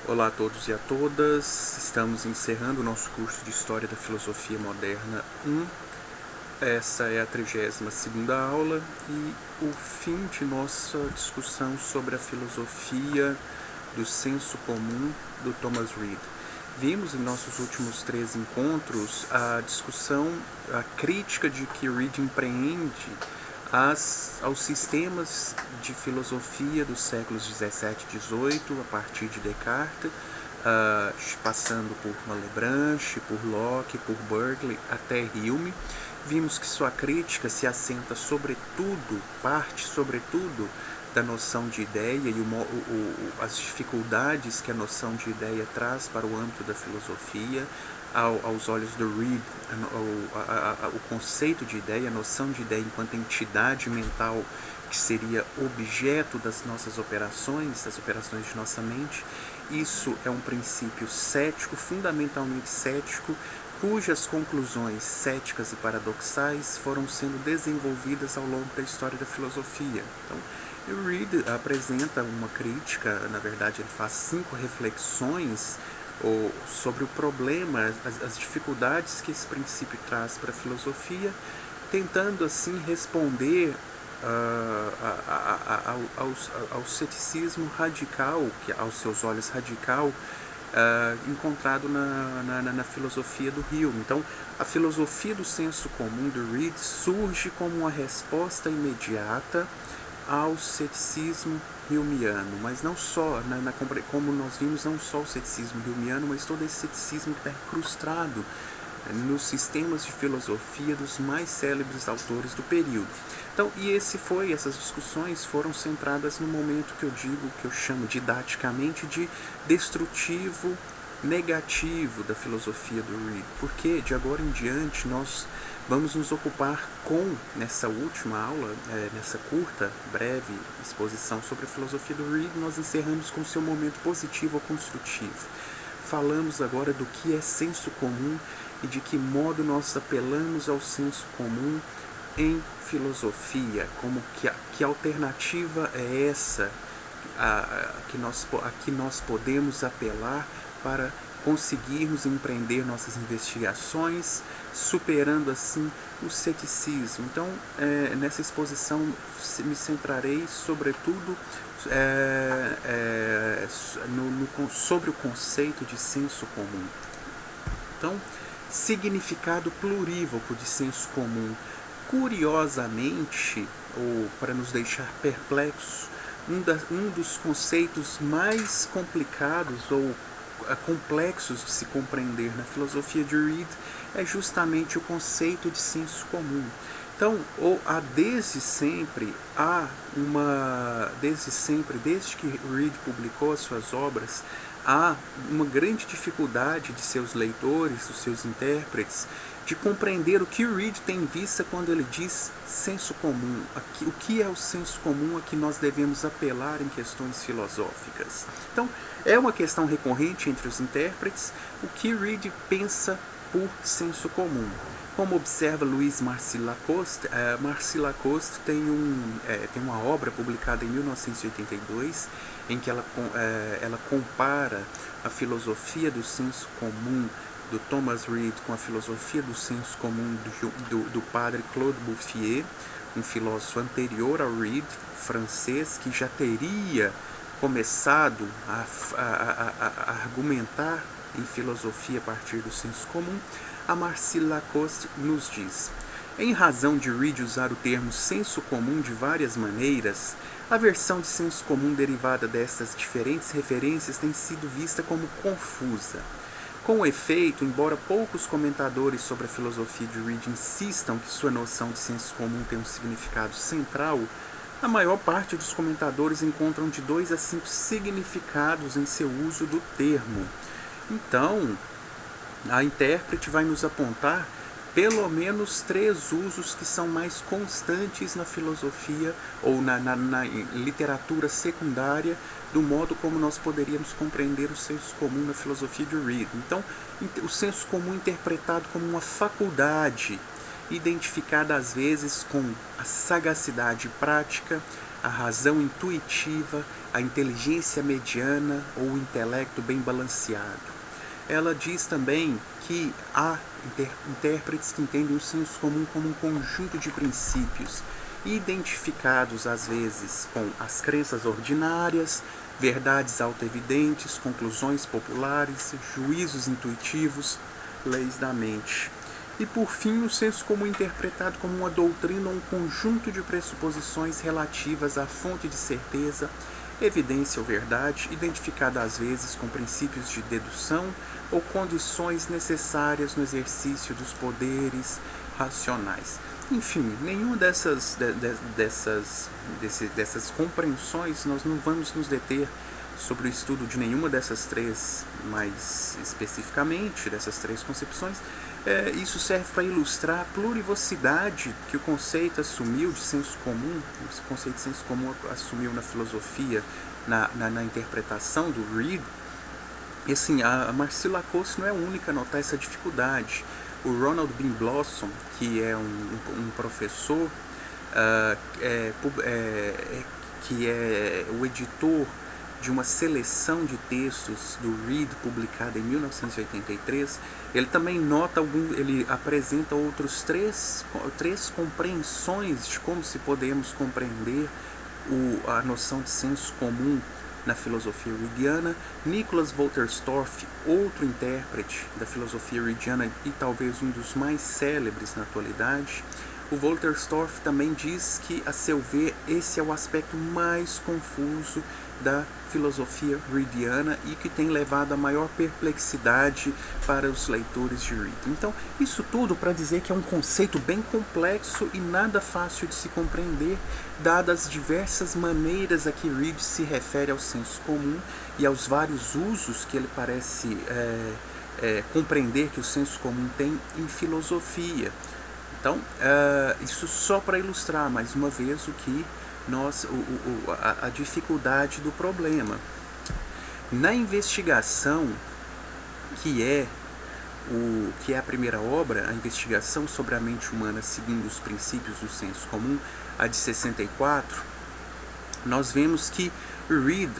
Olá a todos e a todas, estamos encerrando o nosso curso de História da Filosofia Moderna 1. Essa é a 32ª aula e o fim de nossa discussão sobre a filosofia do senso comum do Thomas Reid. Vimos em nossos últimos 3 encontros a discussão, a crítica de que Reid empreende aos sistemas de filosofia dos séculos 17 e 18, a partir de Descartes, passando por Malebranche, por Locke, por Berkeley, até Hume. Vimos que sua crítica se assenta parte sobretudo da noção de ideia e as dificuldades que a noção de ideia traz para o âmbito da filosofia. Aos olhos do Reid, o conceito de ideia, a noção de ideia enquanto entidade mental que seria objeto das nossas operações, das operações de nossa mente. Isso é um princípio cético, fundamentalmente cético, cujas conclusões céticas e paradoxais foram sendo desenvolvidas ao longo da história da filosofia. Então, o Reid apresenta uma crítica, na verdade ele faz 5 reflexões sobre o problema, as dificuldades que esse princípio traz para a filosofia, tentando assim responder ao ceticismo radical, que aos seus olhos radical, encontrado na filosofia do Hume. Então, a filosofia do senso comum do Reid surge como uma resposta imediata ao ceticismo humeano, mas não só, como nós vimos, não só o ceticismo humeano, mas todo esse ceticismo que está incrustado nos sistemas de filosofia dos mais célebres autores do período. Então, essas discussões foram centradas no momento que eu chamo didaticamente de destrutivo negativo da filosofia do Reid, porque de agora em diante nós vamos nos ocupar nessa última aula, nessa curta, breve exposição sobre a filosofia do Reid, nós encerramos com seu momento positivo ou construtivo. Falamos agora do que é senso comum e de que modo nós apelamos ao senso comum em filosofia, que alternativa é essa a que nós podemos apelar para conseguirmos empreender nossas investigações, superando assim o ceticismo. Então, nessa exposição me centrarei sobretudo sobre o conceito de senso comum. Então, significado plurívoco de senso comum. Curiosamente, ou para nos deixar perplexos, um dos conceitos mais complicados ou complexos de se compreender na filosofia de Reid é justamente o conceito de senso comum. Então, desde que Reid publicou as suas obras, há uma grande dificuldade de seus leitores, dos seus intérpretes, de compreender o que Reid tem em vista quando ele diz senso comum. O que é o senso comum a que nós devemos apelar em questões filosóficas? Então, é uma questão recorrente entre os intérpretes, o que Reid pensa por senso comum. Como observa Louise Marcy-Lacoste, Marcy-Lacoste tem uma obra publicada em 1982 em que ela compara a filosofia do senso comum do Thomas Reid com a filosofia do senso comum do padre Claude Bouffier, um filósofo anterior ao Reid, francês, que já teria começado a argumentar em filosofia a partir do senso comum. A Marcy-Lacoste nos diz: em razão de Reid usar o termo senso comum de várias maneiras, a versão de senso comum derivada destas diferentes referências tem sido vista como confusa. Com efeito, embora poucos comentadores sobre a filosofia de Reid insistam que sua noção de senso comum tem um significado central, a maior parte dos comentadores encontram de 2 a 5 significados em seu uso do termo. Então, a intérprete vai nos apontar pelo menos 3 usos que são mais constantes na filosofia ou na literatura secundária do modo como nós poderíamos compreender o senso comum na filosofia de Reid. Então, o senso comum interpretado como uma faculdade identificada às vezes com a sagacidade prática, a razão intuitiva, a inteligência mediana ou o intelecto bem balanceado. Ela diz também que há intérpretes que entendem o senso comum como um conjunto de princípios, identificados às vezes com as crenças ordinárias, verdades autoevidentes, conclusões populares, juízos intuitivos, leis da mente. E por fim, o senso comum interpretado como uma doutrina ou um conjunto de pressuposições relativas à fonte de certeza, evidência ou verdade, identificada às vezes com princípios de dedução ou condições necessárias no exercício dos poderes racionais. Enfim, nenhuma dessas compreensões, nós não vamos nos deter sobre o estudo de nenhuma dessas três mais especificamente, dessas três concepções. Isso serve para ilustrar a plurivocidade que o conceito assumiu de senso comum, o conceito de senso comum assumiu na filosofia, na interpretação do Reid. E assim, a Marcy Lacoste não é a única a notar essa dificuldade. O Ronald Bean Blossom, que é um professor, que é o editor de uma seleção de textos do Reid, publicada em 1983, ele também nota ele apresenta outros três compreensões de como se podemos compreender a noção de senso comum na filosofia reidiana. Nicholas Wolterstorff, outro intérprete da filosofia reidiana e talvez um dos mais célebres na atualidade, o Wolterstorff também diz que, a seu ver, esse é o aspecto mais confuso da filosofia reidiana e que tem levado a maior perplexidade para os leitores de Reid. Então, isso tudo para dizer que é um conceito bem complexo e nada fácil de se compreender, dadas as diversas maneiras a que Reid se refere ao senso comum e aos vários usos que ele parece compreender que o senso comum tem em filosofia. Então, isso só para ilustrar mais uma vez a dificuldade do problema. Na investigação, que é a primeira obra, a investigação sobre a mente humana segundo os princípios do senso comum, a de 64, nós vemos que Reid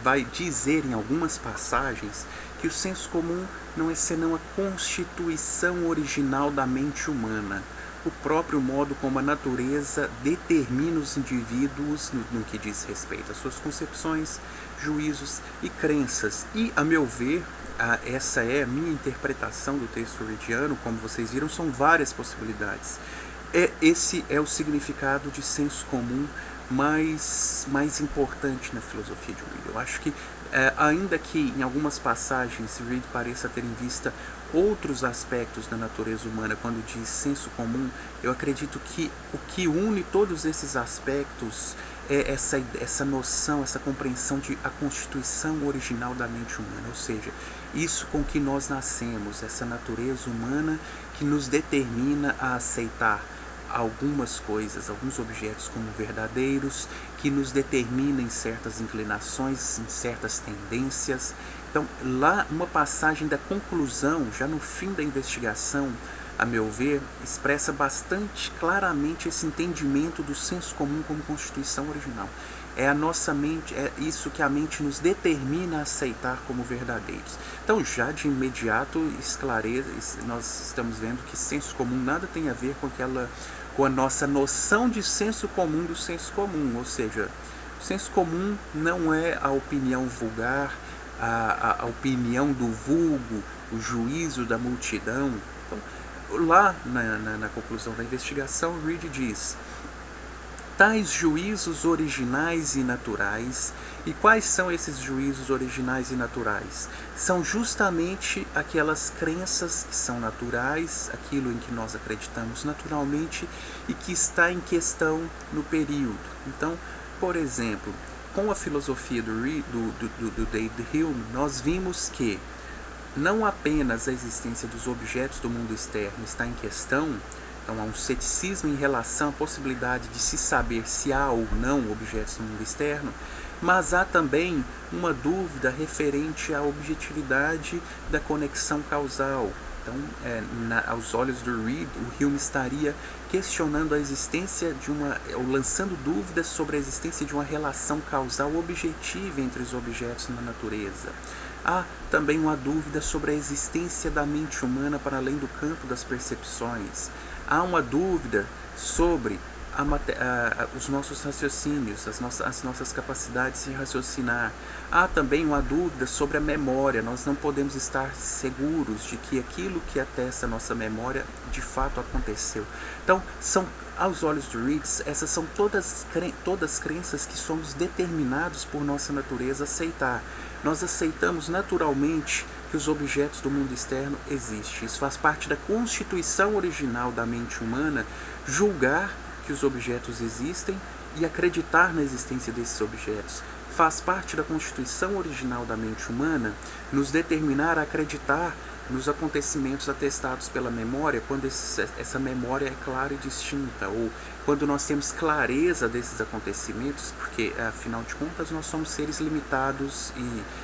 vai dizer em algumas passagens que o senso comum não é senão a constituição original da mente humana, o próprio modo como a natureza determina os indivíduos no que diz respeito às suas concepções, juízos e crenças. E, a meu ver, essa é a minha interpretação do texto reidiano. Como vocês viram, são várias possibilidades. Esse é o significado de senso comum mais importante na filosofia de Reid. Eu acho que, ainda que em algumas passagens Reid pareça ter em vista outros aspectos da natureza humana quando diz senso comum, eu acredito que o que une todos esses aspectos é essa noção, essa compreensão de a constituição original da mente humana, ou seja, isso com que nós nascemos, essa natureza humana que nos determina a aceitar algumas coisas, alguns objetos como verdadeiros, que nos determina em certas inclinações, em certas tendências. Então, lá, uma passagem da conclusão, já no fim da investigação, a meu ver, expressa bastante claramente esse entendimento do senso comum como constituição original. É a nossa mente, é isso que a mente nos determina a aceitar como verdadeiros. Então, já de imediato, nós estamos vendo que senso comum nada tem a ver com a nossa noção de senso comum do senso comum, ou seja, o senso comum não é a opinião vulgar, a opinião do vulgo, o juízo da multidão. Então, lá na conclusão da investigação, Reid diz: tais juízos originais e naturais. E quais são esses juízos originais e naturais? São justamente aquelas crenças que são naturais, aquilo em que nós acreditamos naturalmente e que está em questão no período. Então, por exemplo, com a filosofia do David Hume, nós vimos que não apenas a existência dos objetos do mundo externo está em questão. Então, há um ceticismo em relação à possibilidade de se saber se há ou não objetos no mundo externo, mas há também uma dúvida referente à objetividade da conexão causal. Então, aos olhos do Reed, o Hume estaria questionando a existência ou lançando dúvidas sobre a existência de uma relação causal objetiva entre os objetos na natureza. Há também uma dúvida sobre a existência da mente humana para além do campo das percepções. Há uma dúvida sobre os nossos raciocínios, as nossas capacidades de raciocinar. Há também uma dúvida sobre a memória. Nós não podemos estar seguros de que aquilo que atesta a nossa memória de fato aconteceu. Então, aos olhos do Reed, essas são todas crenças que somos determinados por nossa natureza a aceitar. Nós aceitamos naturalmente que os objetos do mundo externo existem. Isso faz parte da constituição original da mente humana, julgar que os objetos existem e acreditar na existência desses objetos. Faz parte da constituição original da mente humana nos determinar a acreditar nos acontecimentos atestados pela memória, quando essa memória é clara e distinta, ou quando nós temos clareza desses acontecimentos, porque, afinal de contas, nós somos seres limitados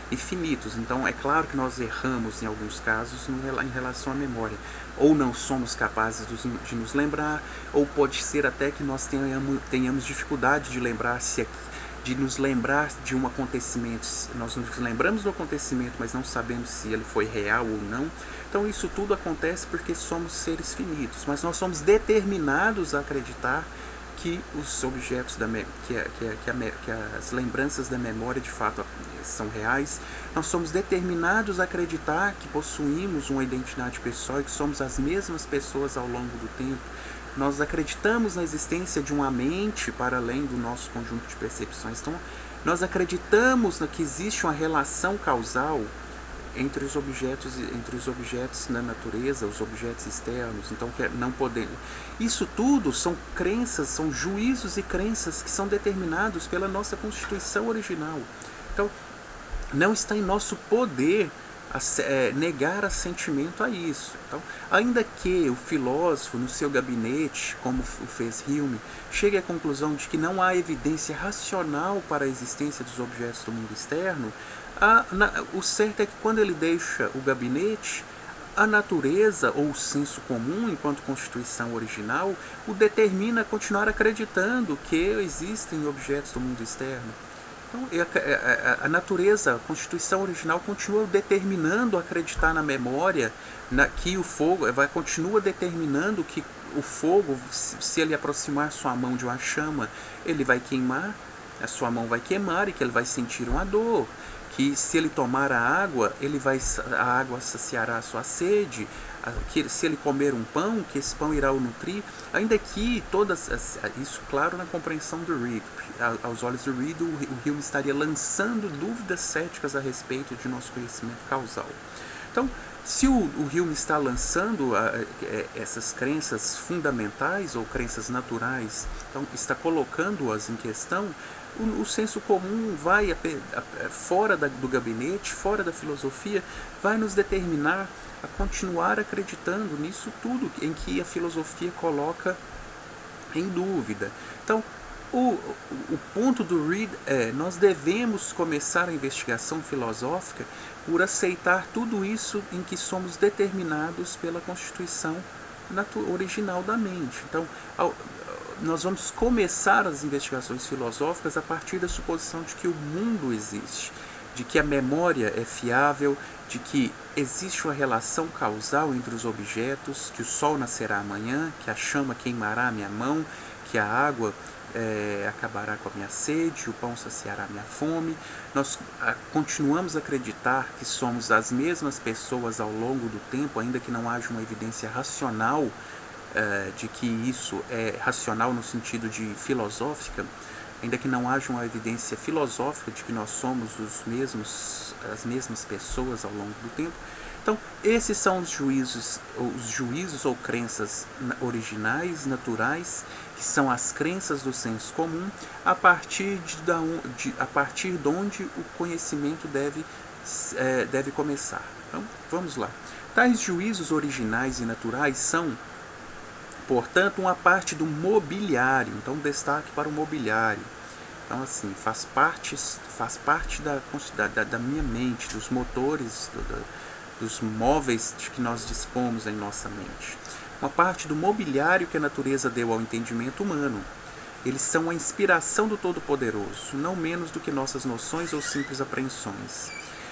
e finitos. Então, é claro que nós erramos em alguns casos em relação à memória. Ou não somos capazes de nos lembrar, ou pode ser até que nós tenhamos dificuldade de nos lembrar de um acontecimento. Nós nos lembramos do acontecimento, mas não sabemos se ele foi real ou não. Então isso tudo acontece porque somos seres finitos, mas nós somos determinados a acreditar que os objetos que as lembranças da memória de fato são reais. Nós somos determinados a acreditar que possuímos uma identidade pessoal e que somos as mesmas pessoas ao longo do tempo. Nós acreditamos na existência de uma mente para além do nosso conjunto de percepções. Então, nós acreditamos que existe uma relação causal entre os objetos na natureza, os objetos externos. Então, não podemos. Isso tudo são crenças, são juízos e crenças que são determinados pela nossa constituição original. Então, não está em nosso poder negar assentimento a isso. Então, ainda que o filósofo, no seu gabinete, como o fez Hume, chegue à conclusão de que não há evidência racional para a existência dos objetos do mundo externo, o certo é que quando ele deixa o gabinete, a natureza ou o senso comum, enquanto constituição original, o determina a continuar acreditando que existem objetos do mundo externo. Então, a natureza, a constituição original continua determinando acreditar na memória, que o fogo, continua determinando que o fogo, se ele aproximar sua mão de uma chama, ele vai queimar, a sua mão vai queimar e que ele vai sentir uma dor. Que se ele tomar a água, a água saciará a sua sede, que se ele comer um pão, que esse pão irá o nutrir. Ainda que isso, claro, na compreensão do Reed. Aos olhos do Reed, o Hume estaria lançando dúvidas céticas a respeito de nosso conhecimento causal. Então, se o Hume está lançando essas crenças fundamentais ou crenças naturais, então está colocando-as em questão, o senso comum vai fora do gabinete, fora da filosofia, vai nos determinar a continuar acreditando nisso tudo em que a filosofia coloca em dúvida. Então, o ponto do Reed nós devemos começar a investigação filosófica por aceitar tudo isso em que somos determinados pela constituição original da mente. Então, nós vamos começar as investigações filosóficas a partir da suposição de que o mundo existe, de que a memória é fiável, de que existe uma relação causal entre os objetos, que o sol nascerá amanhã, que a chama queimará a minha mão, que a água acabará com a minha sede, o pão saciará a minha fome. Nós continuamos a acreditar que somos as mesmas pessoas ao longo do tempo, ainda que não haja uma evidência racional de que isso é racional no sentido de filosófica, ainda que não haja uma evidência filosófica de que nós somos as mesmas pessoas ao longo do tempo. Então, esses são os juízos ou crenças originais, naturais, que são as crenças do senso comum, a partir de onde o conhecimento deve começar. Então, vamos lá. Tais juízos originais e naturais são, portanto, uma parte do mobiliário. Então, destaque para o mobiliário. Então, assim, faz parte da minha mente, dos motores dos móveis de que nós dispomos em nossa mente. Uma parte do mobiliário que a natureza deu ao entendimento humano. Eles são a inspiração do Todo-Poderoso, não menos do que nossas noções ou simples apreensões.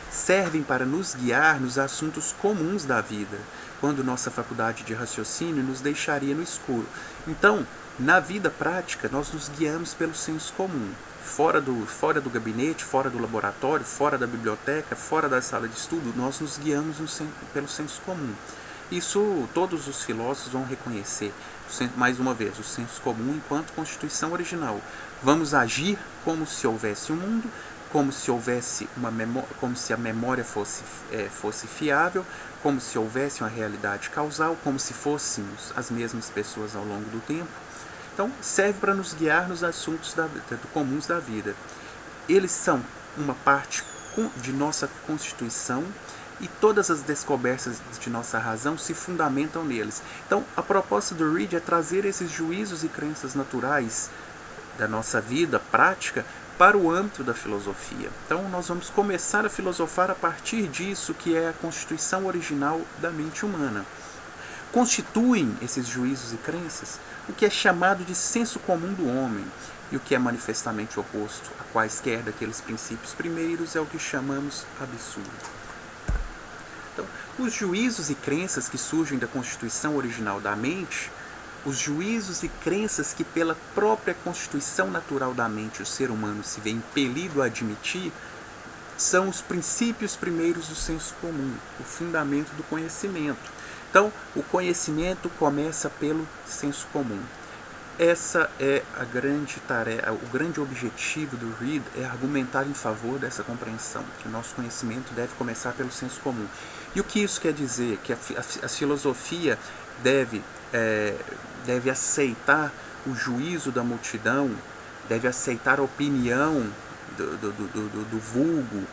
Servem para nos guiar nos assuntos comuns da vida, quando nossa faculdade de raciocínio nos deixaria no escuro. Então, na vida prática, nós nos guiamos pelo senso comum. Fora do gabinete, fora do laboratório, fora da biblioteca, fora da sala de estudo, nós nos guiamos pelo senso comum. Isso todos os filósofos vão reconhecer, mais uma vez, o senso comum enquanto constituição original. Vamos agir como se houvesse um mundo, como se houvesse como se a memória fosse fiável, como se houvesse uma realidade causal, como se fôssemos as mesmas pessoas ao longo do tempo. Então, serve para nos guiar nos assuntos comuns da vida. Eles são uma parte de nossa constituição e todas as descobertas de nossa razão se fundamentam neles. Então, a proposta do Reid é trazer esses juízos e crenças naturais da nossa vida prática para o âmbito da filosofia. Então, nós vamos começar a filosofar a partir disso, que é a constituição original da mente humana. Constituem esses juízos e crenças o que é chamado de senso comum do homem, e o que é manifestamente oposto a quaisquer daqueles princípios primeiros é o que chamamos absurdo. Então, os juízos e crenças que surgem da constituição original da mente, os juízos e crenças que pela própria constituição natural da mente o ser humano se vê impelido a admitir, são os princípios primeiros do senso comum, o fundamento do conhecimento. Então, o conhecimento começa pelo senso comum. Essa é a grande tarefa, o grande objetivo do Reid é argumentar em favor dessa compreensão, que o nosso conhecimento deve começar pelo senso comum. E o que isso quer dizer? Que a filosofia deve aceitar o juízo da multidão, deve aceitar a opinião do vulgo,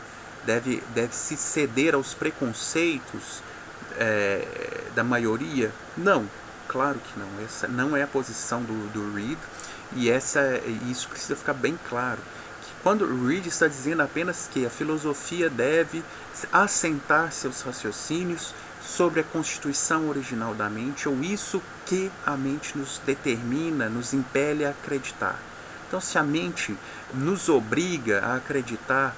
deve se ceder aos preconceitos da maioria? Não, claro que não. Essa não é a posição do Reid, e isso precisa ficar bem claro. Que quando o Reid está dizendo apenas que a filosofia deve assentar seus raciocínios sobre a constituição original da mente, ou isso que a mente nos determina, nos impele a acreditar. Então, se a mente nos obriga a acreditar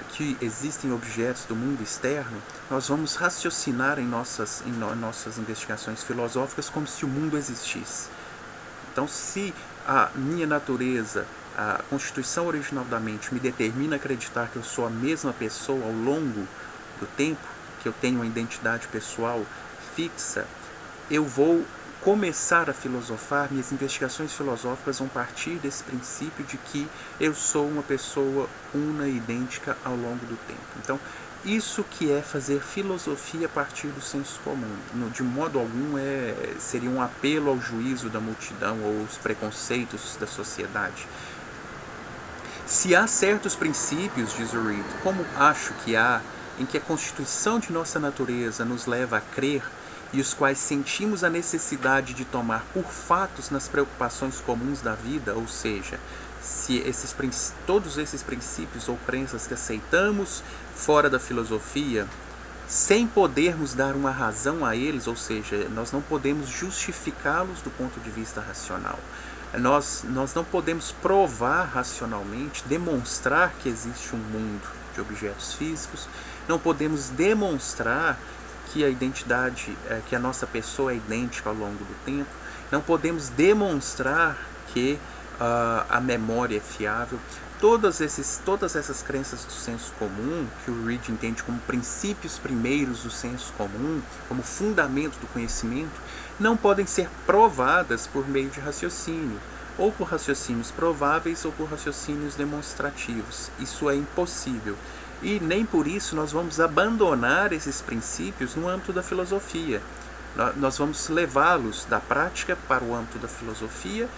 que existem objetos do mundo externo, nós vamos raciocinar em nossas investigações filosóficas como se o mundo existisse. Então, se a minha natureza, a constituição original da mente me determina a acreditar que eu sou a mesma pessoa ao longo do tempo, que eu tenho uma identidade pessoal fixa, eu vou começar a filosofar, minhas investigações filosóficas vão partir desse princípio de que eu sou uma pessoa una e idêntica ao longo do tempo. Então, isso que é fazer filosofia a partir do senso comum. De modo algum seria um apelo ao juízo da multidão ou aos preconceitos da sociedade. Se há certos princípios, diz o Reid, como acho que há, em que a constituição de nossa natureza nos leva a crer, e os quais sentimos a necessidade de tomar por fatos nas preocupações comuns da vida, ou seja, se todos esses princípios ou crenças que aceitamos fora da filosofia, sem podermos dar uma razão a eles, ou seja, nós não podemos justificá-los do ponto de vista racional. Nós não podemos provar racionalmente, demonstrar que existe um mundo de objetos físicos, não podemos demonstrar que a identidade, que a nossa pessoa é idêntica ao longo do tempo, não podemos demonstrar que a memória é fiável. Todas essas crenças do senso comum, que o Reid entende como princípios primeiros do senso comum, como fundamento do conhecimento, não podem ser provadas por meio de raciocínio, ou por raciocínios prováveis ou por raciocínios demonstrativos. Isso é impossível. E nem por isso nós vamos abandonar esses princípios no âmbito da filosofia. Nós vamos levá-los da prática para o âmbito da filosofia,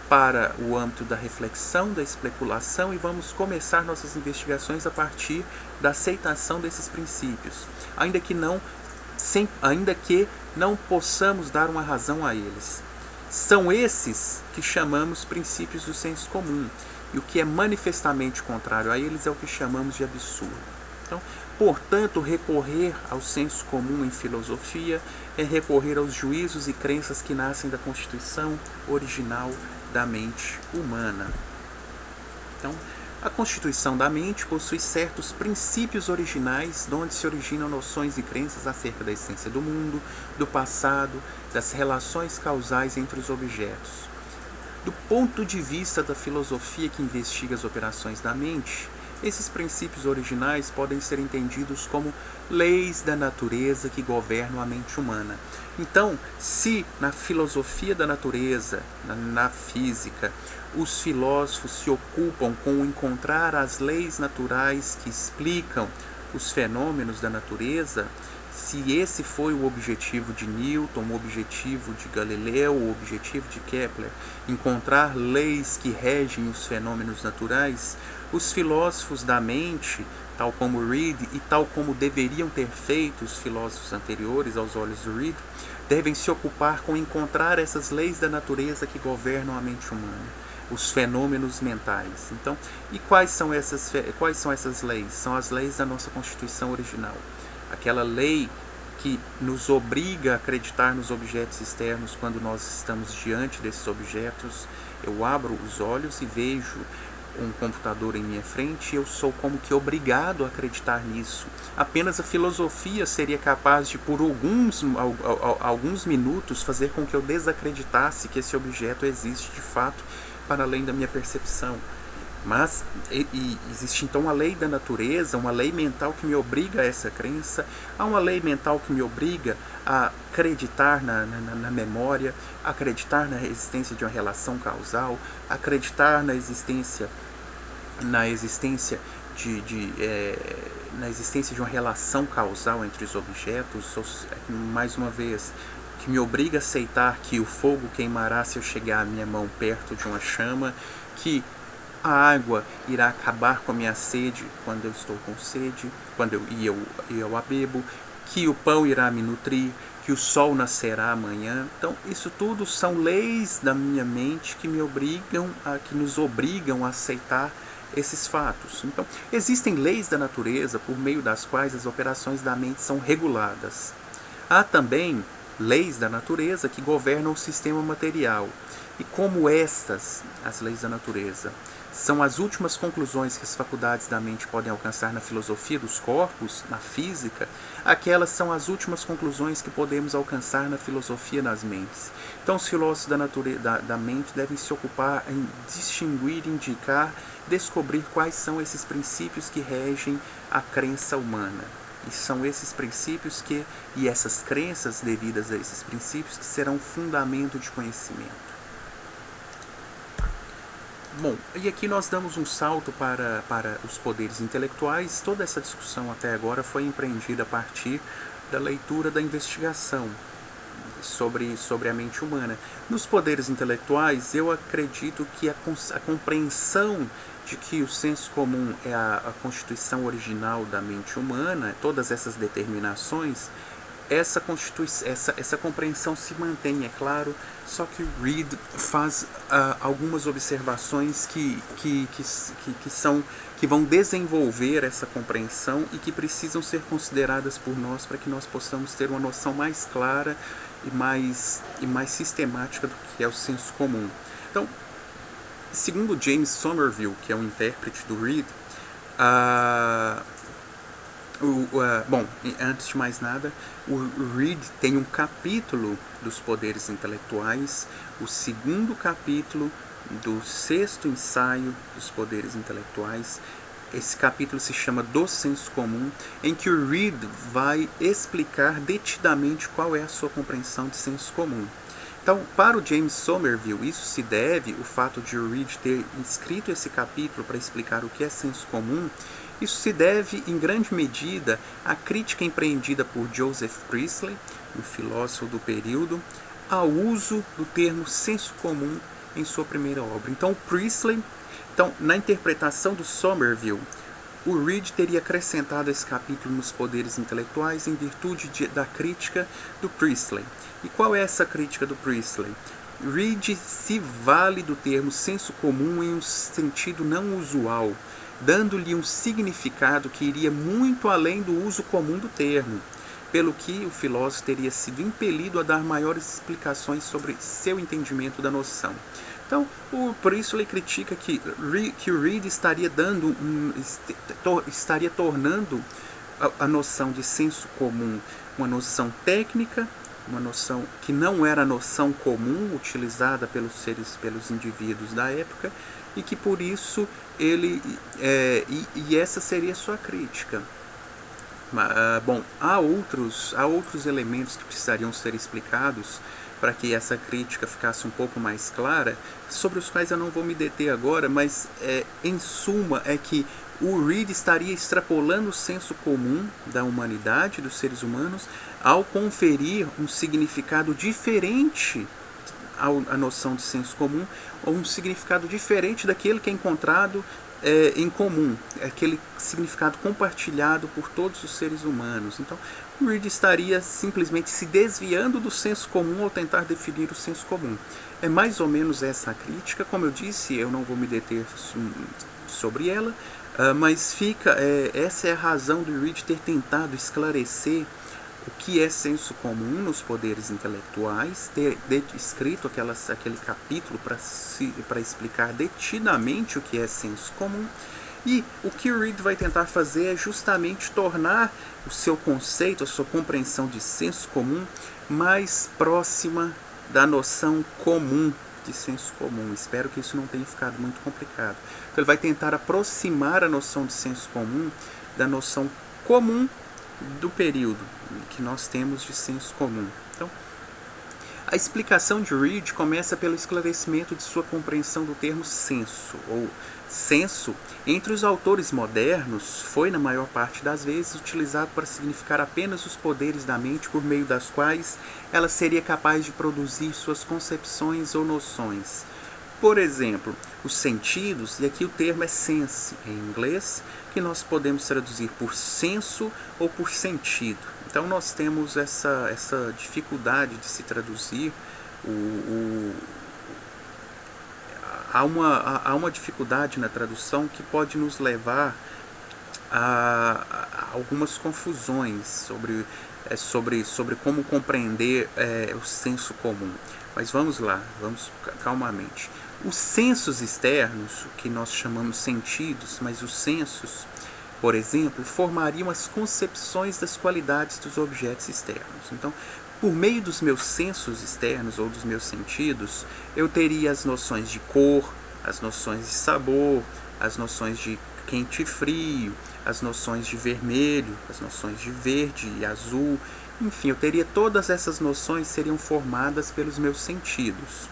para o âmbito da reflexão, da especulação, e vamos começar nossas investigações a partir da aceitação desses princípios, ainda que não possamos dar uma razão a eles. São esses que chamamos princípios do senso comum. E o que é manifestamente contrário a eles é o que chamamos de absurdo. Então, Portanto, recorrer ao senso comum em filosofia é recorrer aos juízos e crenças que nascem da constituição original da mente humana. Então, a constituição da mente possui certos princípios originais, de onde se originam noções e crenças acerca da essência do mundo, do passado, das relações causais entre os objetos. Do ponto de vista da filosofia que investiga as operações da mente, esses princípios originais podem ser entendidos como leis da natureza que governam a mente humana. Então, se na filosofia da natureza, na física, os filósofos se ocupam com encontrar as leis naturais que explicam os fenômenos da natureza, se esse foi o objetivo de Newton, o objetivo de Galileu, o objetivo de Kepler, encontrar leis que regem os fenômenos naturais, os filósofos da mente, tal como Reid e tal como deveriam ter feito os filósofos anteriores aos olhos do Reid, devem se ocupar com encontrar essas leis da natureza que governam a mente humana, os fenômenos mentais. Então, e quais são essas leis? São as leis da nossa Constituição original. Aquela lei que nos obriga a acreditar nos objetos externos quando nós estamos diante desses objetos. Eu abro os olhos e vejo um computador em minha frente e eu sou como que obrigado a acreditar nisso. Apenas a filosofia seria capaz de, por alguns minutos, fazer com que eu desacreditasse que esse objeto existe de fato para além da minha percepção. Mas existe então a lei da natureza, uma lei mental que me obriga a essa crença, há uma lei mental que me obriga a acreditar na memória, acreditar na existência de uma relação causal, acreditar na existência de uma relação causal entre os objetos, mais uma vez, que me obriga a aceitar que o fogo queimará se eu chegar a minha mão perto de uma chama, que a água irá acabar com a minha sede quando eu estou com sede, eu a bebo, que o pão irá me nutrir, que o sol nascerá amanhã. Então, isso tudo são leis da minha mente que nos obrigam a aceitar esses fatos. Então, existem leis da natureza por meio das quais as operações da mente são reguladas. Há também leis da natureza que governam o sistema material. E como as leis da natureza, são as últimas conclusões que as faculdades da mente podem alcançar na filosofia dos corpos, na física, aquelas são as últimas conclusões que podemos alcançar na filosofia das mentes. Então, os filósofos da mente devem se ocupar em distinguir, indicar, descobrir quais são esses princípios que regem a crença humana. E são esses princípios e essas crenças devidas a esses princípios que serão fundamento de conhecimento. Bom, e aqui nós damos um salto para os poderes intelectuais. Toda essa discussão até agora foi empreendida a partir da leitura da investigação sobre a mente humana. Nos poderes intelectuais, eu acredito que a compreensão de que o senso comum é a constituição original da mente humana, todas essas determinações, essa compreensão se mantém, é claro, só que Reid faz algumas observações que vão desenvolver essa compreensão e que precisam ser consideradas por nós para que nós possamos ter uma noção mais clara e mais sistemática do que é o senso comum. Então, segundo James Somerville, que é um intérprete do Reid, bom, antes de mais nada, o Reid tem um capítulo dos poderes intelectuais, o segundo capítulo do 6º ensaio dos poderes intelectuais. Esse capítulo se chama Do Senso Comum, em que o Reid vai explicar detidamente qual é a sua compreensão de senso comum. Então, para o James Somerville, isso se deve, o fato de o Reid ter escrito esse capítulo para explicar o que é senso comum, isso se deve, em grande medida, à crítica empreendida por Joseph Priestley, um filósofo do período, ao uso do termo senso comum em sua primeira obra. Então, na interpretação do Somerville, o Reid teria acrescentado esse capítulo nos poderes intelectuais em virtude da crítica do Priestley. E qual é essa crítica do Priestley? Reid se vale do termo senso comum em um sentido não usual. dando-lhe um significado que iria muito além do uso comum do termo, pelo que o filósofo teria sido impelido a dar maiores explicações sobre seu entendimento da noção. Então, por isso ele critica que o Reid estaria tornando a noção de senso comum uma noção técnica, uma noção que não era a noção comum utilizada pelos indivíduos da época, e que por isso essa seria sua crítica. Bom, há outros elementos que precisariam ser explicados para que essa crítica ficasse um pouco mais clara, sobre os quais eu não vou me deter agora, mas em suma é que o Reid estaria extrapolando o senso comum da humanidade, dos seres humanos, ao conferir um significado diferente à noção de senso comum, ou um significado diferente daquele que é encontrado em comum, aquele significado compartilhado por todos os seres humanos. Então, o Reid estaria simplesmente se desviando do senso comum ao tentar definir o senso comum. É mais ou menos essa a crítica. Como eu disse, eu não vou me deter sobre ela, mas essa é a razão do Reid ter tentado esclarecer o que é senso comum nos poderes intelectuais, ter escrito aquele capítulo para explicar detidamente o que é senso comum. E o que o Reid vai tentar fazer é justamente tornar o seu conceito, a sua compreensão de senso comum mais próxima da noção comum de senso comum. Espero que isso não tenha ficado muito complicado. Então ele vai tentar aproximar a noção de senso comum da noção comum do período que nós temos de senso comum. Então, a explicação de Reid começa pelo esclarecimento de sua compreensão do termo senso, ou senso, entre os autores modernos, foi, na maior parte das vezes, utilizado para significar apenas os poderes da mente por meio das quais ela seria capaz de produzir suas concepções ou noções. Por exemplo, os sentidos, e aqui o termo é sense em inglês, que nós podemos traduzir por senso ou por sentido. Então nós temos essa dificuldade de se traduzir. Há uma dificuldade na tradução que pode nos levar a algumas confusões sobre como compreender o senso comum. Mas vamos lá, vamos calmamente. Os sensos externos, o que nós chamamos sentidos, mas os sensos, por exemplo, formariam as concepções das qualidades dos objetos externos. Então, por meio dos meus sensos externos ou dos meus sentidos, eu teria as noções de cor, as noções de sabor, as noções de quente e frio, as noções de vermelho, as noções de verde e azul. Enfim, eu teria todas essas noções seriam formadas pelos meus sentidos.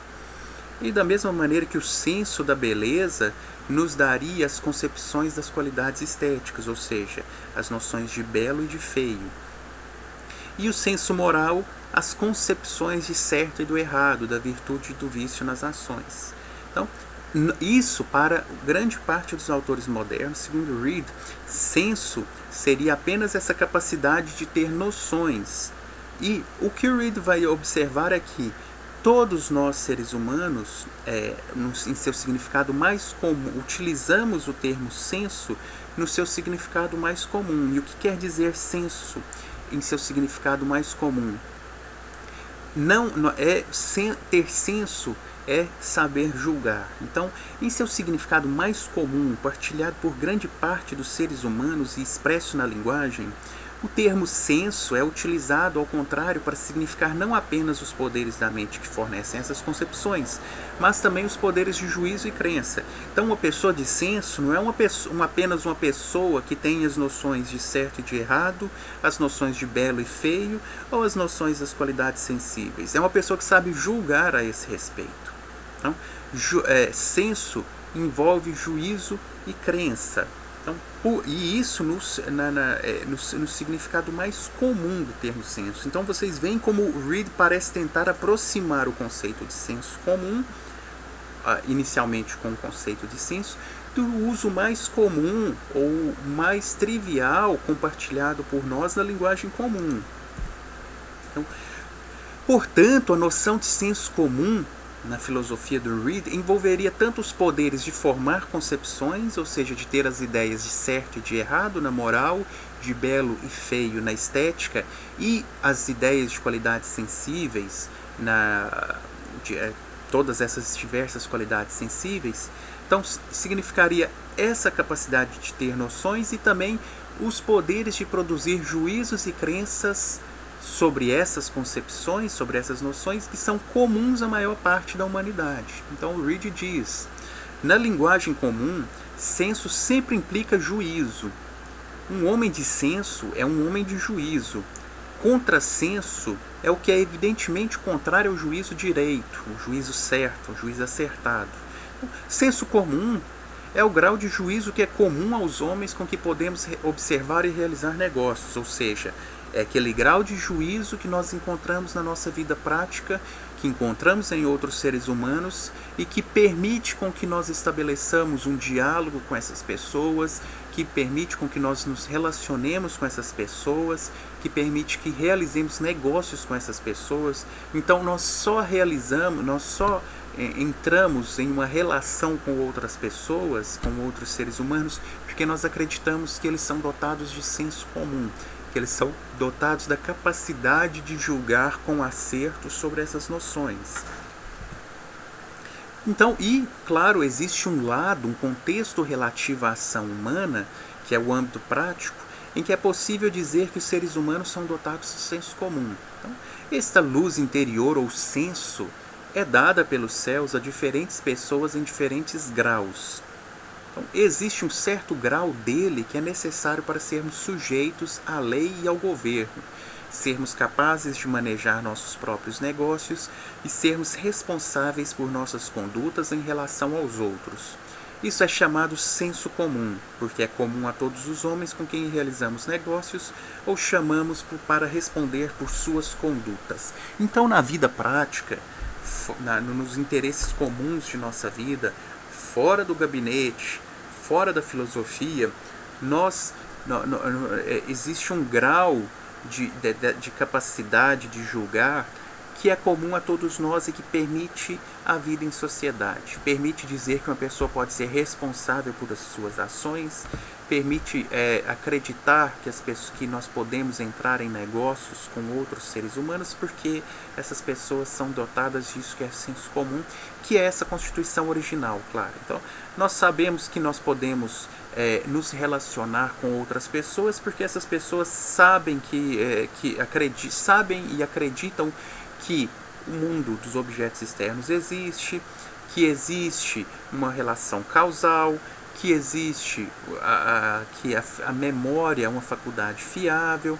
E da mesma maneira que o senso da beleza nos daria as concepções das qualidades estéticas, ou seja, as noções de belo e de feio. E o senso moral, as concepções de certo e do errado, da virtude e do vício nas ações. Então, isso para grande parte dos autores modernos, segundo Reid, senso seria apenas essa capacidade de ter noções. E o que o Reid vai observar é que todos nós, seres humanos, em seu significado mais comum, utilizamos o termo senso no seu significado mais comum. E o que quer dizer senso em seu significado mais comum? Ter senso é saber julgar. Então, em seu significado mais comum, partilhado por grande parte dos seres humanos e expresso na linguagem, o termo senso é utilizado, ao contrário, para significar não apenas os poderes da mente que fornecem essas concepções, mas também os poderes de juízo e crença. Então, uma pessoa de senso não é apenas uma pessoa que tem as noções de certo e de errado, as noções de belo e feio, ou as noções das qualidades sensíveis. É uma pessoa que sabe julgar a esse respeito. Então, senso envolve juízo e crença. Então, e isso no significado mais comum do termo senso. Então vocês veem como o Reid parece tentar aproximar o conceito de senso comum, inicialmente com o conceito de senso, do uso mais comum ou mais trivial compartilhado por nós na linguagem comum. Então, portanto, a noção de senso comum na filosofia do Reid, envolveria tanto os poderes de formar concepções, ou seja, de ter as ideias de certo e de errado na moral, de belo e feio na estética, e as ideias de qualidades sensíveis, todas essas diversas qualidades sensíveis. Então, significaria essa capacidade de ter noções e também os poderes de produzir juízos e crenças sobre essas concepções, sobre essas noções que são comuns à maior parte da humanidade. Então, o Reid diz: na linguagem comum, senso sempre implica juízo. Um homem de senso é um homem de juízo. Contrassenso é o que é evidentemente contrário ao juízo direito, o juízo certo, o juízo acertado. Senso comum é o grau de juízo que é comum aos homens com que podemos observar e realizar negócios, ou seja, é aquele grau de juízo que nós encontramos na nossa vida prática, que encontramos em outros seres humanos e que permite com que nós estabeleçamos um diálogo com essas pessoas, que permite com que nós nos relacionemos com essas pessoas, que permite que realizemos negócios com essas pessoas. Então nós só entramos em uma relação com outras pessoas, com outros seres humanos, porque nós acreditamos que eles são dotados de senso comum, que eles são dotados da capacidade de julgar com acerto sobre essas noções. Então, e claro, existe um lado, um contexto relativo à ação humana, que é o âmbito prático, em que é possível dizer que os seres humanos são dotados de senso comum. Então, esta luz interior ou senso é dada pelos céus a diferentes pessoas em diferentes graus. Então, existe um certo grau dele que é necessário para sermos sujeitos à lei e ao governo, sermos capazes de manejar nossos próprios negócios e sermos responsáveis por nossas condutas em relação aos outros. Isso é chamado senso comum, porque é comum a todos os homens com quem realizamos negócios ou chamamos para responder por suas condutas. Então, na vida prática, nos interesses comuns de nossa vida, fora do gabinete, fora da filosofia, existe um grau de capacidade de julgar que é comum a todos nós e que permite a vida em sociedade. Permite dizer que uma pessoa pode ser responsável por as suas ações, permite acreditar que nós podemos entrar em negócios com outros seres humanos porque essas pessoas são dotadas disso que é senso comum, que é essa Constituição original, claro. Então, nós sabemos que nós podemos nos relacionar com outras pessoas porque essas pessoas sabem sabem e acreditam que o mundo dos objetos externos existe, que existe uma relação causal, que existe que a memória é uma faculdade fiável,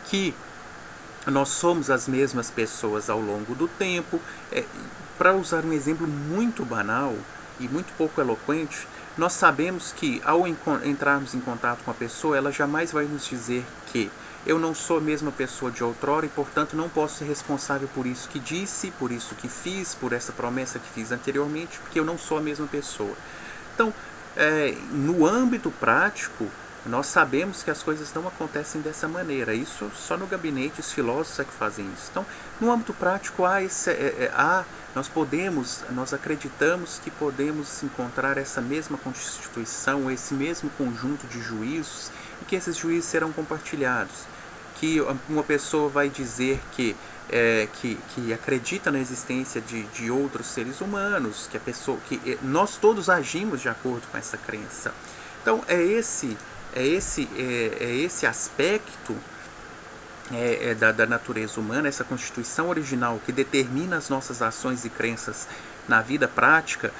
que nós somos as mesmas pessoas ao longo do tempo. Para usar um exemplo muito banal e muito pouco eloquente, nós sabemos que ao entrarmos em contato com a pessoa, ela jamais vai nos dizer que eu não sou a mesma pessoa de outrora e, portanto, não posso ser responsável por isso que disse, por isso que fiz, por essa promessa que fiz anteriormente, porque eu não sou a mesma pessoa. Então, no âmbito prático, nós sabemos que as coisas não acontecem dessa maneira. Isso só no gabinete os filósofos é que fazem isso. Então, no âmbito prático, nós acreditamos que podemos encontrar essa mesma Constituição, esse mesmo conjunto de juízos, e que esses juízos serão compartilhados. Que uma pessoa vai dizer que acredita na existência de outros seres humanos, que nós todos agimos de acordo com essa crença. Então, é esse aspecto da natureza humana, essa constituição original que determina as nossas ações e crenças na vida prática,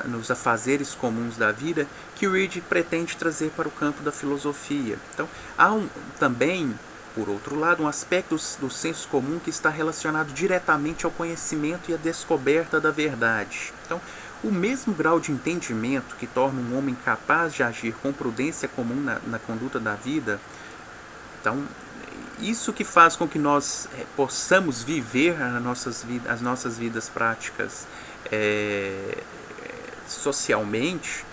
nos afazeres comuns da vida, que o Reid pretende trazer para o campo da filosofia. Então, há também, por outro lado, um aspecto do senso comum que está relacionado diretamente ao conhecimento e à descoberta da verdade. Então, o mesmo grau de entendimento que torna um homem capaz de agir com prudência comum na conduta da vida, então, isso que faz com que nós possamos viver as nossas vidas práticas socialmente,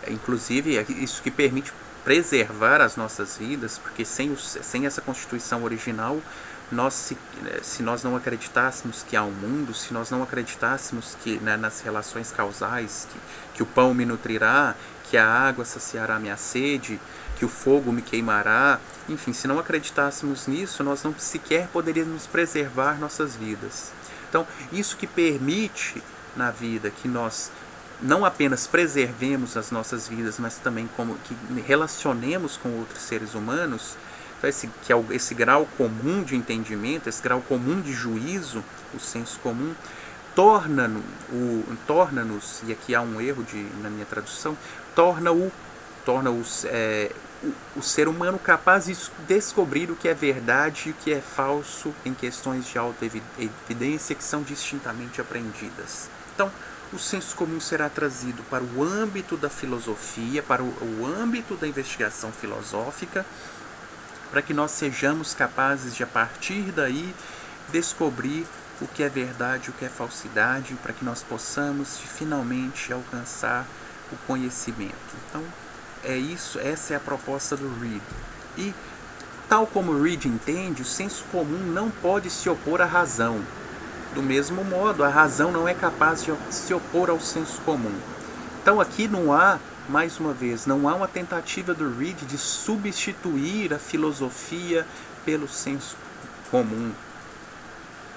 inclusive isso que permite preservar as nossas vidas, porque sem essa Constituição original se nós não acreditássemos que há um mundo, se nós não acreditássemos que, né, nas relações causais, que o pão me nutrirá, que a água saciará minha sede, que o fogo me queimará, enfim, se não acreditássemos nisso, nós não sequer poderíamos preservar nossas vidas. Então, isso que permite na vida que nós não apenas preservemos as nossas vidas, mas também como que relacionemos com outros seres humanos, então esse grau comum de entendimento, esse grau comum de juízo, o senso comum, torna-nos, e aqui há um erro na minha tradução, torna o ser humano capaz de descobrir o que é verdade e o que é falso em questões de autoevidência que são distintamente aprendidas. Então, o senso comum será trazido para o âmbito da filosofia, para o âmbito da investigação filosófica, para que nós sejamos capazes de, a partir daí, descobrir o que é verdade, o que é falsidade, para que nós possamos finalmente alcançar o conhecimento. Então, essa é a proposta do Reid. E, tal como o Reid entende, o senso comum não pode se opor à razão. Do mesmo modo, a razão não é capaz de se opor ao senso comum. Então, aqui não há, mais uma vez, não há uma tentativa do Reid de substituir a filosofia pelo senso comum,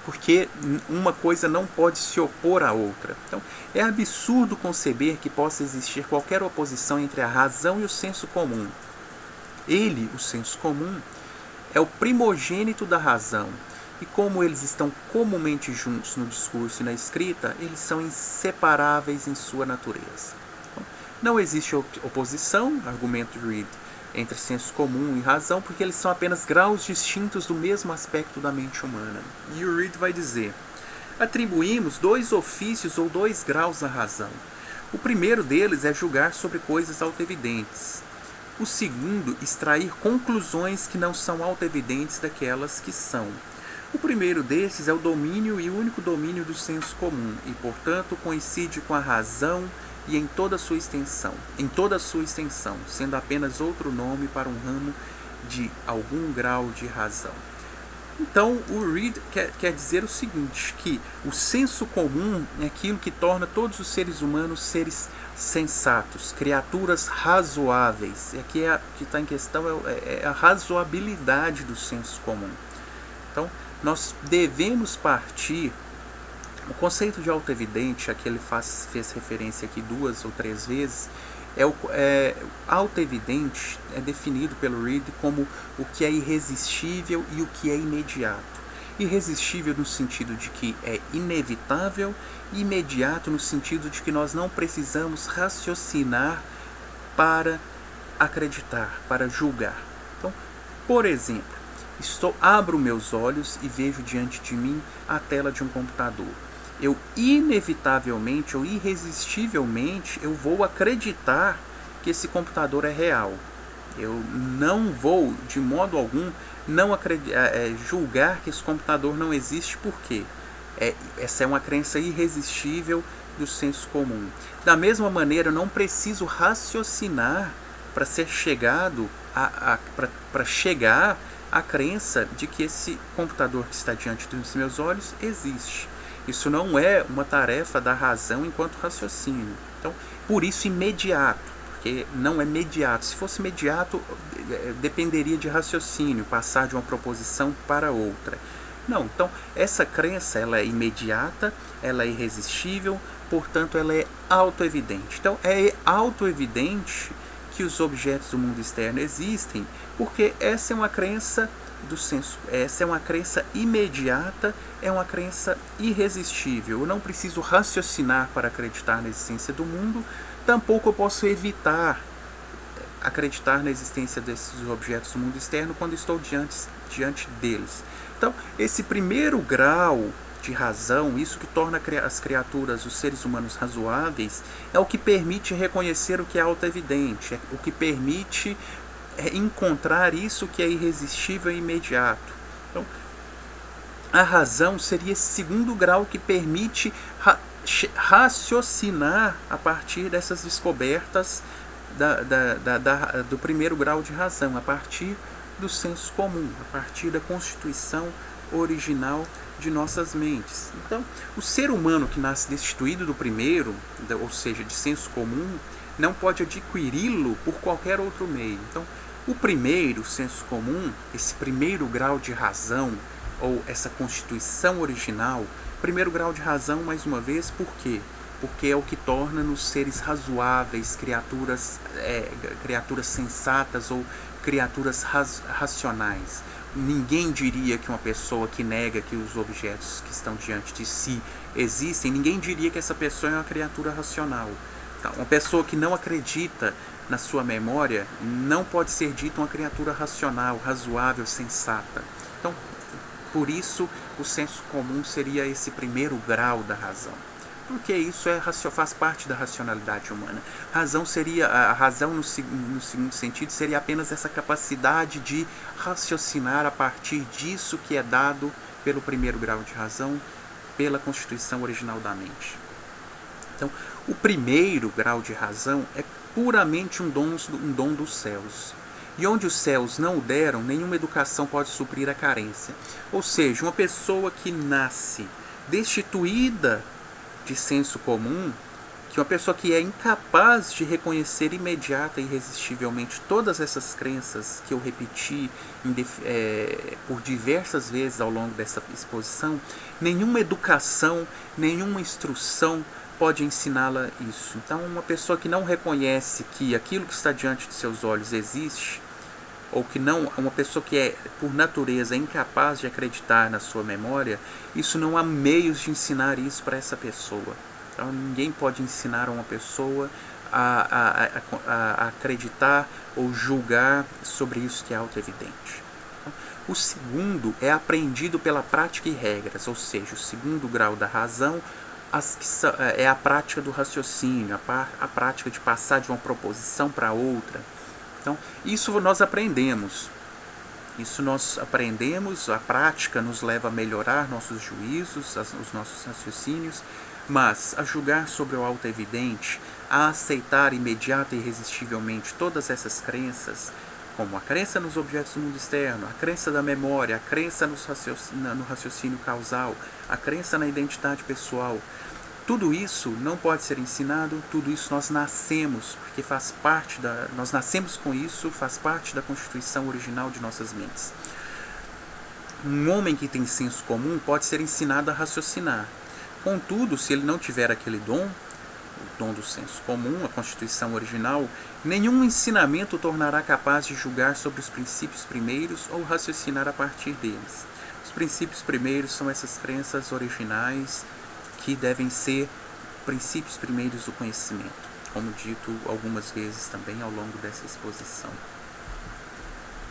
porque uma coisa não pode se opor à outra. Então, é absurdo conceber que possa existir qualquer oposição entre a razão e o senso comum. Ele, o senso comum, é o primogênito da razão, e como eles estão comumente juntos no discurso e na escrita, eles são inseparáveis em sua natureza. Então, não existe oposição, argumento Reid, entre senso comum e razão, porque eles são apenas graus distintos do mesmo aspecto da mente humana. E o Reid vai dizer: atribuímos 2 ofícios ou 2 graus à razão. O primeiro deles é julgar sobre coisas autoevidentes. O segundo, extrair conclusões que não são autoevidentes daquelas que são. O primeiro desses é o domínio e único domínio do senso comum, e, portanto, coincide com a razão e em toda a sua extensão, sendo apenas outro nome para um ramo de algum grau de razão. Então, o Reid quer dizer o seguinte, que o senso comum é aquilo que torna todos os seres humanos seres sensatos, criaturas razoáveis. E aqui o que está em questão é a razoabilidade do senso comum. Então, nós devemos partir. O conceito de autoevidente, a que ele fez referência aqui 2 ou 3 vezes, autoevidente é definido pelo Reid como o que é irresistível e o que é imediato. Irresistível no sentido de que é inevitável, e imediato no sentido de que nós não precisamos raciocinar para acreditar, para julgar. Então, por exemplo, abro meus olhos e vejo diante de mim a tela de um computador. Eu inevitavelmente ou irresistivelmente eu vou acreditar que esse computador é real. Eu não vou, de modo algum, julgar que esse computador não existe, porque essa é uma crença irresistível do senso comum. Da mesma maneira, eu não preciso raciocinar para chegar à crença de que esse computador que está diante dos meus olhos existe. Isso não é uma tarefa da razão enquanto raciocínio. Então, por isso imediato, porque não é mediato. Se fosse mediato, dependeria de raciocínio, passar de uma proposição para outra. Não, então essa crença ela é imediata, ela é irresistível, portanto ela é autoevidente. Então é autoevidente que os objetos do mundo externo existem, porque essa é uma crença do senso, essa é uma crença imediata, é uma crença irresistível. Eu não preciso raciocinar para acreditar na existência do mundo, tampouco eu posso evitar acreditar na existência desses objetos do mundo externo quando estou diante deles. Então, esse primeiro grau de razão, isso que torna as criaturas, os seres humanos razoáveis, é o que permite reconhecer o que é autoevidente, é o que permite encontrar isso que é irresistível e imediato. Então, a razão seria esse segundo grau que permite raciocinar a partir dessas descobertas do primeiro grau de razão, a partir do senso comum, a partir da constituição original de nossas mentes. Então, o ser humano que nasce destituído do primeiro, ou seja, de senso comum, não pode adquiri-lo por qualquer outro meio. Então, o primeiro senso comum, esse primeiro grau de razão, ou essa constituição original, primeiro grau de razão, mais uma vez, por quê? Porque é o que torna-nos seres razoáveis, criaturas sensatas ou criaturas racionais. Ninguém diria que uma pessoa que nega que os objetos que estão diante de si existem, ninguém diria que essa pessoa é uma criatura racional. Então, uma pessoa que não acredita na sua memória não pode ser dita uma criatura racional, razoável, sensata. Então, por isso, o senso comum seria esse primeiro grau da razão. Porque isso faz parte da racionalidade humana. A razão no segundo sentido seria apenas essa capacidade de raciocinar a partir disso que é dado pelo primeiro grau de razão, pela constituição original da mente. Então, o primeiro grau de razão é puramente um dom dos céus. E onde os céus não o deram, nenhuma educação pode suprir a carência. Ou seja, uma pessoa que nasce destituída de senso comum, que uma pessoa que é incapaz de reconhecer imediata e irresistivelmente todas essas crenças que eu repeti por diversas vezes ao longo dessa exposição, nenhuma educação, nenhuma instrução pode ensiná-la isso. Então, uma pessoa que não reconhece que aquilo que está diante de seus olhos existe, ou que não, uma pessoa que é, por natureza, incapaz de acreditar na sua memória, isso não há meios de ensinar isso para essa pessoa. Então, ninguém pode ensinar uma pessoa a acreditar ou julgar sobre isso que é auto-evidente. Então, o segundo é aprendido pela prática e regras, ou seja, o segundo grau da razão é a prática do raciocínio, a prática de passar de uma proposição para outra. Então, isso nós aprendemos. A prática nos leva a melhorar nossos juízos, os nossos raciocínios, mas a julgar sobre o auto-evidente, a aceitar imediata e irresistivelmente todas essas crenças, como a crença nos objetos do mundo externo, a crença da memória, a crença no raciocínio causal, a crença na identidade pessoal, tudo isso não pode ser ensinado, tudo isso nós nascemos, porque nós nascemos com isso, faz parte da constituição original de nossas mentes. Um homem que tem senso comum pode ser ensinado a raciocinar. Contudo, se ele não tiver aquele dom, o dom do senso comum, a constituição original, nenhum ensinamento o tornará capaz de julgar sobre os princípios primeiros ou raciocinar a partir deles. Os princípios primeiros são essas crenças originais que devem ser princípios primeiros do conhecimento, como dito algumas vezes também ao longo dessa exposição.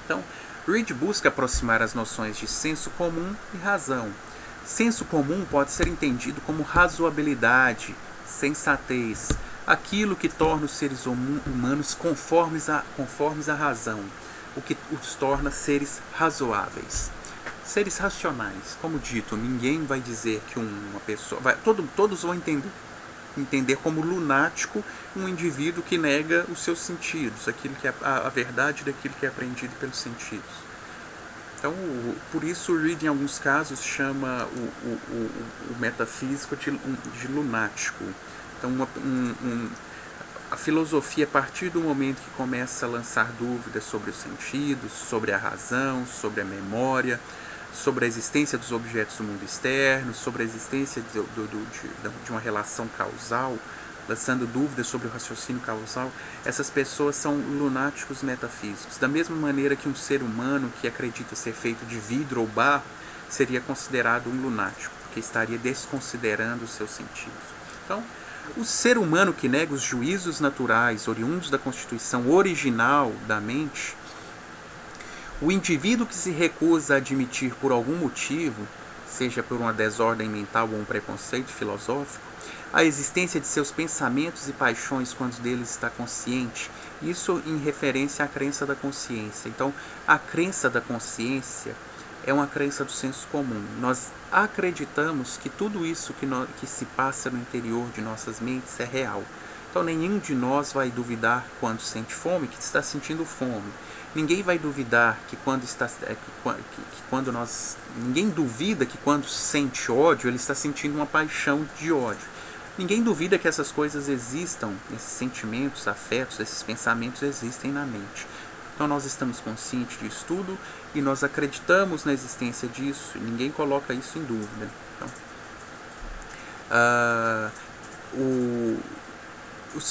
Então, Reid busca aproximar as noções de senso comum e razão. Senso comum pode ser entendido como razoabilidade, sensatez, aquilo que torna os seres humanos conformes à razão, o que os torna seres razoáveis. Seres racionais, como dito, ninguém vai dizer que uma pessoa... todos vão entender como lunático um indivíduo que nega os seus sentidos, aquilo que é a verdade daquilo que é aprendido pelos sentidos. Então, por isso, o Reid, em alguns casos, chama o metafísico de lunático. Então, a filosofia, a partir do momento que começa a lançar dúvidas sobre os sentidos, sobre a razão, sobre a memória, sobre a existência dos objetos do mundo externo, sobre a existência de uma relação causal, lançando dúvidas sobre o raciocínio causal, essas pessoas são lunáticos metafísicos. Da mesma maneira que um ser humano que acredita ser feito de vidro ou barro seria considerado um lunático, porque estaria desconsiderando os seus sentidos. Então, o ser humano que nega os juízos naturais oriundos da constituição original da mente, o indivíduo que se recusa a admitir por algum motivo, seja por uma desordem mental ou um preconceito filosófico, a existência de seus pensamentos e paixões quando deles está consciente, isso em referência à crença da consciência. Então, a crença da consciência é uma crença do senso comum. Nós acreditamos que tudo isso que se passa no interior de nossas mentes é real. Então, nenhum de nós vai duvidar quando sente fome, que está sentindo fome. Ninguém vai duvidar que ninguém duvida que quando sente ódio, ele está sentindo uma paixão de ódio. Ninguém duvida que essas coisas existam, esses sentimentos, afetos, esses pensamentos existem na mente. Então nós estamos conscientes disso tudo e nós acreditamos na existência disso, e ninguém coloca isso em dúvida. Então,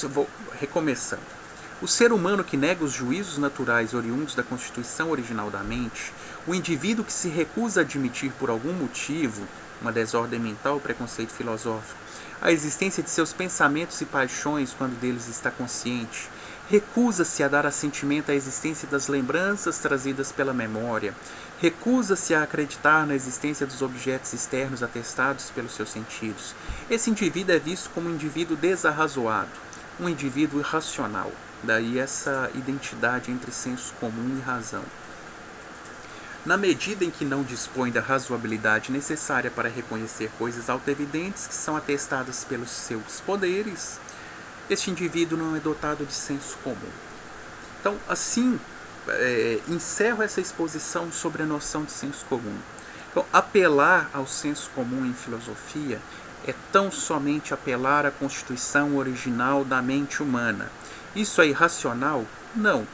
vou recomeçando. O ser humano que nega os juízos naturais oriundos da constituição original da mente, o indivíduo que se recusa a admitir por algum motivo, uma desordem mental, preconceito filosófico, a existência de seus pensamentos e paixões quando deles está consciente, recusa-se a dar assentimento à existência das lembranças trazidas pela memória, recusa-se a acreditar na existência dos objetos externos atestados pelos seus sentidos. Esse indivíduo é visto como um indivíduo desarrazoado, um indivíduo irracional. Daí essa identidade entre senso comum e razão. Na medida em que não dispõe da razoabilidade necessária para reconhecer coisas autoevidentes que são atestadas pelos seus poderes, este indivíduo não é dotado de senso comum. Então, assim, encerro essa exposição sobre a noção de senso comum. Então, apelar ao senso comum em filosofia é tão somente apelar à constituição original da mente humana. Isso é irracional? Não.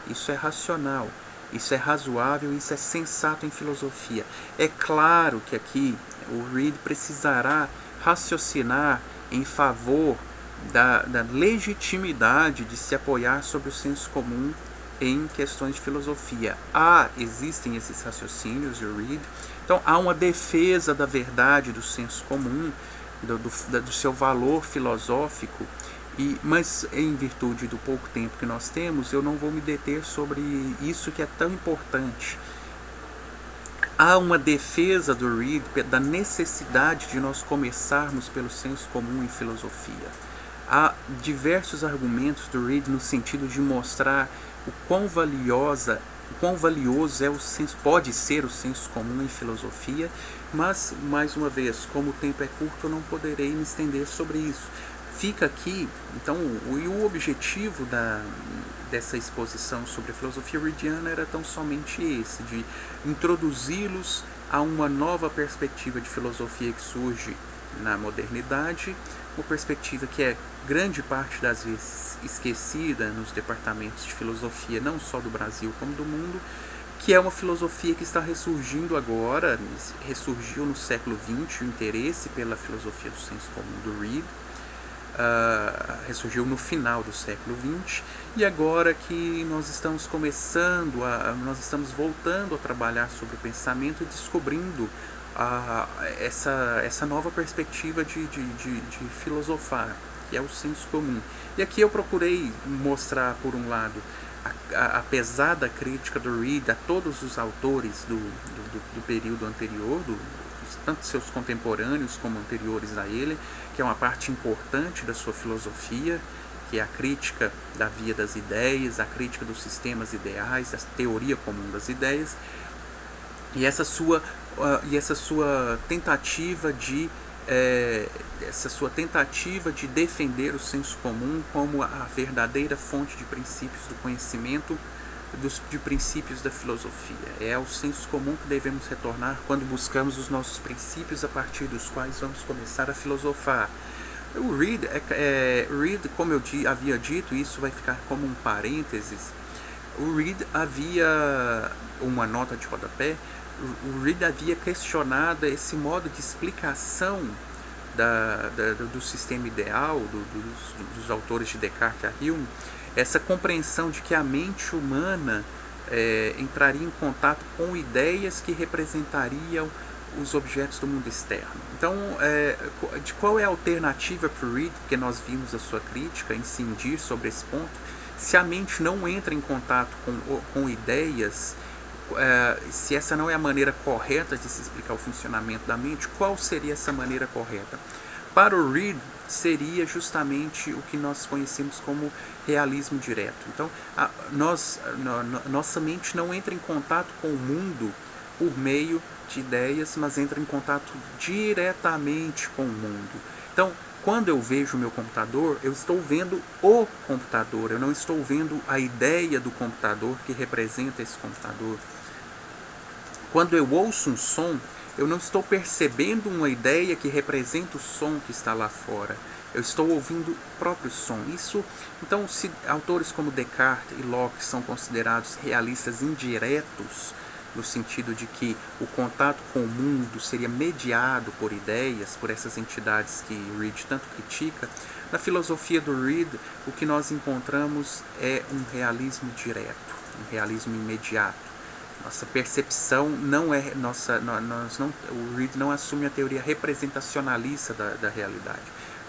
Isso é racional. Isso é razoável, isso é sensato em filosofia. É claro que aqui o Reid precisará raciocinar em favor da legitimidade de se apoiar sobre o senso comum em questões de filosofia. Existem esses raciocínios de Reid. Então há uma defesa da verdade do senso comum, do seu valor filosófico, mas em virtude do pouco tempo que nós temos, eu não vou me deter sobre isso que é tão importante. Há uma defesa do Reid da necessidade de nós começarmos pelo senso comum em filosofia. Há diversos argumentos do Reid no sentido de mostrar o quão valioso pode ser o senso comum em filosofia, mas, mais uma vez, como o tempo é curto, eu não poderei me estender sobre isso. Fica aqui, então, o objetivo dessa exposição sobre a filosofia reidiana era tão somente esse, de introduzi-los a uma nova perspectiva de filosofia que surge na modernidade, uma perspectiva que é grande parte das vezes esquecida nos departamentos de filosofia, não só do Brasil como do mundo, que é uma filosofia que está ressurgindo agora, ressurgiu no século XX, o interesse pela filosofia do senso comum do Reid, ressurgiu no final do século XX, e agora que nós estamos nós estamos voltando a trabalhar sobre o pensamento e descobrindo essa nova perspectiva de filosofar, que é o senso comum. E aqui eu procurei mostrar, por um lado, a pesada crítica do Reid a todos os autores do período anterior, tanto seus contemporâneos como anteriores a ele, que é uma parte importante da sua filosofia, que é a crítica da via das ideias, a crítica dos sistemas ideais, da teoria comum das ideias, e essa sua tentativa de defender o senso comum como a verdadeira fonte de princípios do conhecimento, de princípios da filosofia. É ao senso comum que devemos retornar quando buscamos os nossos princípios a partir dos quais vamos começar a filosofar. O Reid, como eu havia dito, isso vai ficar como um parênteses. O Reid havia, uma nota de rodapé, o Reid havia questionado esse modo de explicação do sistema ideal, dos autores de Descartes a Hume, essa compreensão de que a mente humana entraria em contato com ideias que representariam os objetos do mundo externo. Então, de qual é a alternativa para o Reid, porque nós vimos a sua crítica incidir sobre esse ponto, se a mente não entra em contato com ideias, se essa não é a maneira correta de se explicar o funcionamento da mente, qual seria essa maneira correta? Para o Reid, seria justamente o que nós conhecemos como realismo direto. Então, nossa mente não entra em contato com o mundo por meio de ideias, mas entra em contato diretamente com o mundo. Então, quando eu vejo o meu computador, eu estou vendo o computador, eu não estou vendo a ideia do computador que representa esse computador. Quando eu ouço um som, eu não estou percebendo uma ideia que representa o som que está lá fora. Eu estou ouvindo o próprio som. Então, se autores como Descartes e Locke são considerados realistas indiretos, no sentido de que o contato com o mundo seria mediado por ideias, por essas entidades que Reid tanto critica, na filosofia do Reid, o que nós encontramos é um realismo direto, um realismo imediato. Nossa percepção não é o Reid não assume a teoria representacionalista da realidade.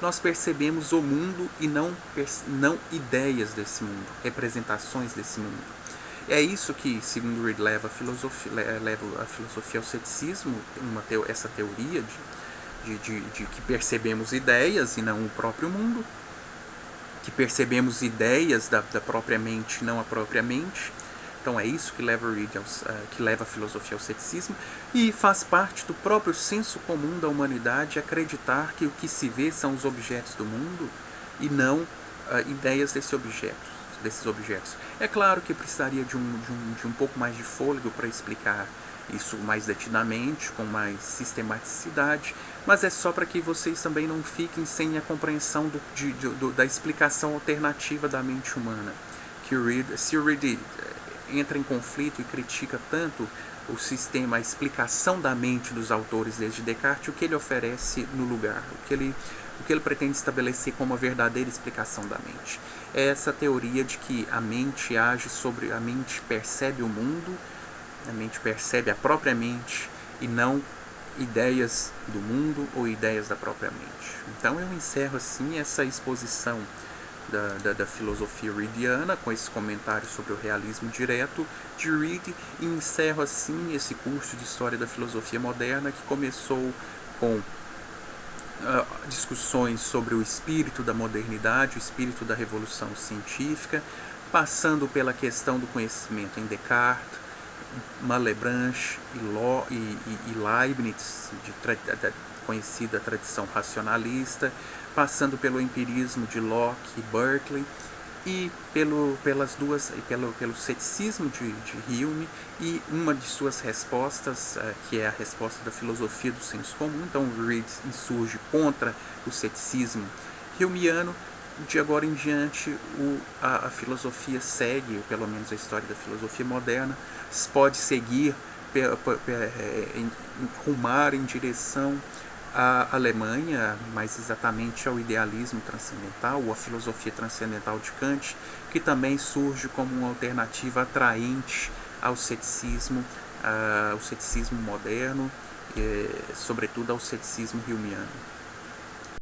Nós percebemos o mundo e não ideias desse mundo, representações desse mundo. É isso que, segundo Reid, leva a filosofia ao ceticismo, essa teoria de que percebemos ideias e não o próprio mundo, que percebemos ideias da própria mente, não a própria mente. Então é isso que leva a filosofia ao ceticismo, e faz parte do próprio senso comum da humanidade acreditar que o que se vê são os objetos do mundo e não ideias desses objetos. É claro que precisaria de um pouco mais de fôlego para explicar isso mais detidamente, com mais sistematicidade, mas é só para que vocês também não fiquem sem a compreensão da explicação alternativa da mente humana. Se o Reid entra em conflito e critica tanto o sistema, a explicação da mente dos autores desde Descartes, o que ele oferece no lugar, o que ele pretende estabelecer como a verdadeira explicação da mente. É essa teoria de que a mente percebe o mundo, a mente percebe a própria mente e não ideias do mundo ou ideias da própria mente. Então eu encerro assim essa exposição da filosofia reidiana, com esse comentário sobre o realismo direto de Reid, e encerro assim esse curso de História da Filosofia Moderna, que começou com discussões sobre o espírito da modernidade, o espírito da revolução científica, passando pela questão do conhecimento em Descartes, Malebranche e Leibniz, da conhecida tradição racionalista, passando pelo empirismo de Locke e Berkeley, e pelo ceticismo de Hume, e uma de suas respostas, que é a resposta da filosofia do senso comum. Então Reid insurge contra o ceticismo humeano. De agora em diante a filosofia segue, pelo menos a história da filosofia moderna, pode seguir, rumar em direção à Alemanha, mais exatamente ao idealismo transcendental, ou à filosofia transcendental de Kant, que também surge como uma alternativa atraente ao ceticismo moderno, sobretudo ao ceticismo humeano.